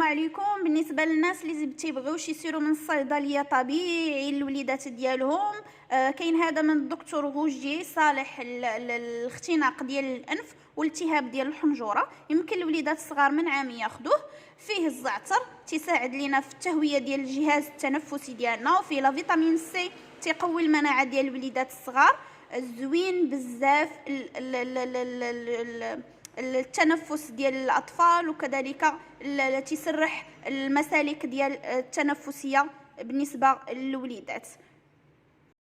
عليكم. بالنسبه للناس اللي تيبغيوش يسيروا من الصيدليه طبيعي للوليدات ديالهم، كاين هذا من الدكتور غوجي صالح الاختناق ديال الانف والالتهاب ديال الحنجره. يمكن الوليدات الصغار من عام ياخذوه. فيه الزعتر تيساعد لينا في التهويه ديال الجهاز التنفسي ديالنا، وفيه لا فيتامين سي تيقوي المناعه ديال الوليدات الصغار. زوين بزاف التنفس ديال الاطفال، وكذلك تيسرح المسالك ديال التنفسيه بالنسبه للوليدات.